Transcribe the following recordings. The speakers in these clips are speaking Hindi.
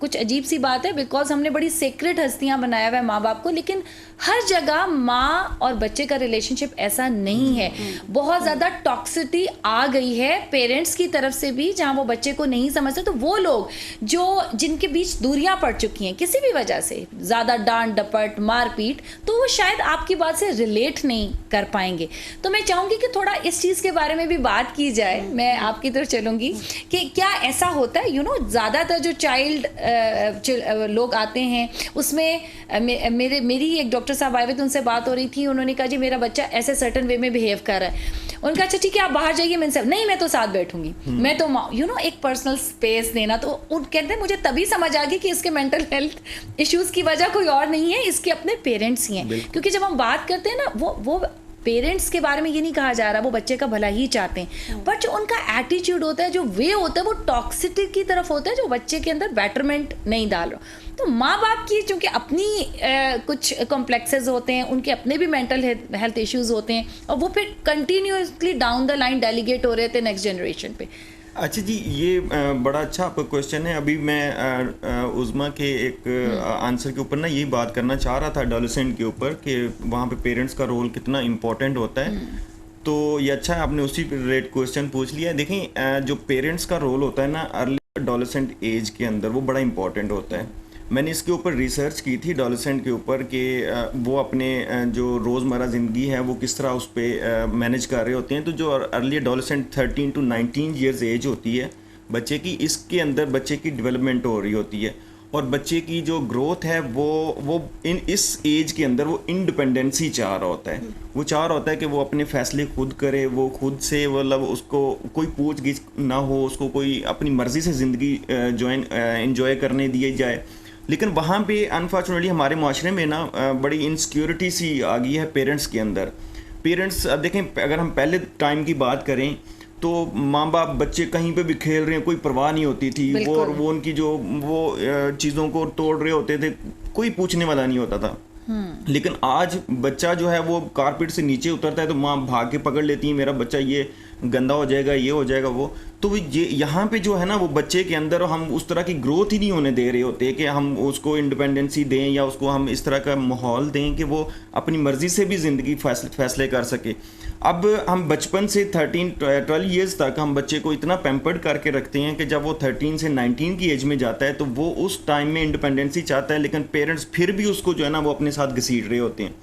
कुछ अजीब सी बात है, बिकॉज हमने बड़ी सीक्रेट हस्तियां बनाया हुआ है माँ बाप को, लेकिन हर जगह माँ और बच्चे का रिलेशनशिप ऐसा नहीं है। बहुत ज़्यादा टॉक्सिसिटी आ गई है पेरेंट्स की तरफ से भी, जहाँ वो बच्चे को नहीं समझते। तो वो लोग जिनके बीच दूरियां पड़ चुकी हैं किसी भी वजह से, ज़्यादा डांट डपट मारपीट, तो वो शायद आपकी बात से रिलेट नहीं कर पाएंगे। तो मैं चाहूँगी कि थोड़ा इस चीज़ के बारे में भी बात की जाए। मैं आपकी तरफ चलूँगी कि क्या ऐसा होता है, ज़्यादातर जो चाइल्ड लोग आते हैं उसमें मेरी एक डॉक्टर साहब आए हुए थे, उनसे बात हो रही थी, उन्होंने कहा जी मेरा बच्चा ऐसे सर्टन वे में बिहेव कर रहा है। उनका अच्छा ठीक है आप बाहर जाइए, नहीं मैं तो साथ बैठूंगी, मैं तो एक पर्सनल स्पेस देना। तो कहते हैं मुझे तभी समझ आ गई कि इसके मेंटल हेल्थ इश्यूज की वजह कोई और नहीं है, इसके अपने पेरेंट्स ही हैं। क्योंकि जब हम बात करते हैं ना, वो पेरेंट्स के बारे में ये नहीं कहा जा रहा, वो बच्चे का भला ही चाहते हैं, बट जो उनका एटीट्यूड होता है, जो वे होता है, वो टॉक्सिसिटी की तरफ होता है, जो बच्चे के अंदर बेटरमेंट नहीं डाल रहा। तो माँ बाप की चूंकि अपनी कुछ कॉम्प्लेक्सेस होते हैं, उनके अपने भी मेंटल हेल्थ इश्यूज होते हैं, और वो फिर continuously down the line delegate हो रहे थे नेक्स्ट जनरेशन पे। अच्छा जी, ये बड़ा अच्छा आपका क्वेश्चन है। अभी मैं उज़मा के एक आंसर के ऊपर ना यही बात करना चाह रहा था एडोलेसेंट के ऊपर, कि वहाँ पे पेरेंट्स का रोल कितना इम्पोर्टेंट होता है। तो ये अच्छा है आपने उसी रिलेटेड क्वेश्चन पूछ लिया। देखें, जो पेरेंट्स का रोल होता है ना अर्ली एडोलेसेंट एज के अंदर, वो बड़ा इंपॉर्टेंट होता है। मैंने इसके ऊपर रिसर्च की थी एडोलेसेंट के ऊपर, कि वो अपने जो रोज़मर्रा ज़िंदगी है वो किस तरह उस पर मैनेज कर रहे होते हैं। तो जो early adolescent 13 to 19 years age होती है बच्चे की, इसके अंदर बच्चे की डेवलपमेंट हो रही होती है, और बच्चे की जो ग्रोथ है वो इस एज के अंदर वो इंडिपेंडेंसी चाह रहा होता है। वो चाह रहा होता है कि वो अपने फैसले खुद करे, वो खुद से, मतलब उसको कोई पूछ गिछ ना हो, उसको कोई अपनी मर्ज़ी से ज़िंदगी इंजॉय करने दी जाए। लेकिन वहाँ पे अनफॉर्चुनेटली हमारे माशरे में ना बड़ी इनसिक्योरिटी सी आ गई है पेरेंट्स के अंदर। पेरेंट्स देखें, अगर हम पहले टाइम की बात करें तो माँ बाप बच्चे कहीं पे भी खेल रहे हैं, कोई परवाह नहीं होती थी। वो उनकी जो चीज़ों को तोड़ रहे होते थे, कोई पूछने वाला नहीं होता था। लेकिन आज बच्चा जो है वो कारपेट से नीचे उतरता है तो माँ भाग के पकड़ लेती है, मेरा बच्चा ये गंदा हो जाएगा, ये हो जाएगा, वो। तो ये यहाँ पे जो है ना, वो बच्चे के अंदर हम उस तरह की ग्रोथ ही नहीं होने दे रहे होते कि हम उसको इंडिपेंडेंसी दें या उसको हम इस तरह का माहौल दें कि वो अपनी मर्ज़ी से भी ज़िंदगी फैसले कर सके। अब हम बचपन से 13-12 ईयर्स तक हम बच्चे को इतना पैम्पर्ड करके रखते हैं कि जब वो 13 से 19 की एज में जाता है तो वो उस टाइम में इंडिपेंडेंसी चाहता है, लेकिन पेरेंट्स फिर भी उसको जो है ना वो अपने साथ घसीट रहे होते हैं।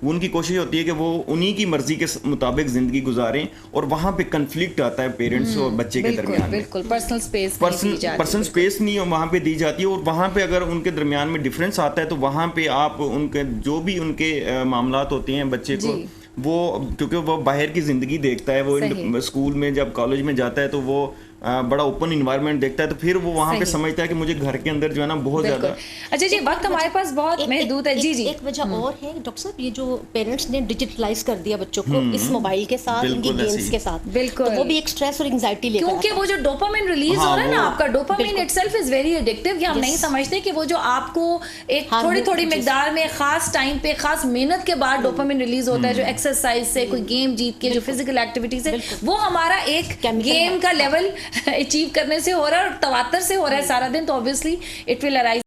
उनकी कोशिश होती है कि वो उन्हीं की मर्जी के मुताबिक ज़िंदगी गुजारें, और वहाँ पे कन्फ्लिक्ट आता है पेरेंट्स और बच्चे के दरमियान। बिल्कुल पर्सनल स्पेस नहीं वहाँ पे दी जाती है, और वहाँ पे अगर उनके दरमियान में डिफरेंस आता है तो वहाँ पे आप उनके जो भी उनके मामलात होते हैं बच्चे को, वो क्योंकि वो बाहर की ज़िंदगी देखता है, वो स्कूल में जब कॉलेज में जाता है तो वो बड़ा ओपन इन्वायरमेंट देखता है, तो फिर वो वहाँ पे समझता है कि मुझे घर के अंदर जो है ना बहुत ज़्यादा। अच्छा जी, वक्त हमारे पास बहुत महदूद है। जी जी, एक वजह और है डॉक्टर साहब, ये जो पेरेंट्स ने डिजिटलाइज कर दिया बच्चों को इस मोबाइल के साथ, इनकी गेम्स के साथ, बिल्कुल, तो वो भी एक स्ट्रेस और एंजाइटी लेकर, क्योंकि वो जो डोपामिन रिलीज हो रहा है ना आपका, dopamine itself is very addictive. ये हम नहीं समझते कि वो जो आपको एक थोड़ी मिकदार में खास टाइम पे खास मेहनत के बाद डोपामिन रिलीज होता है, जो एक्सरसाइज से, कोई गेम जीत के, जो फिजिकल एक्टिविटी से, वो हमारा एक गेम का लेवल अचीव करने से हो रहा है और तवातर से हो रहा है सारा दिन, तो ऑब्वियसली इट विल अराइज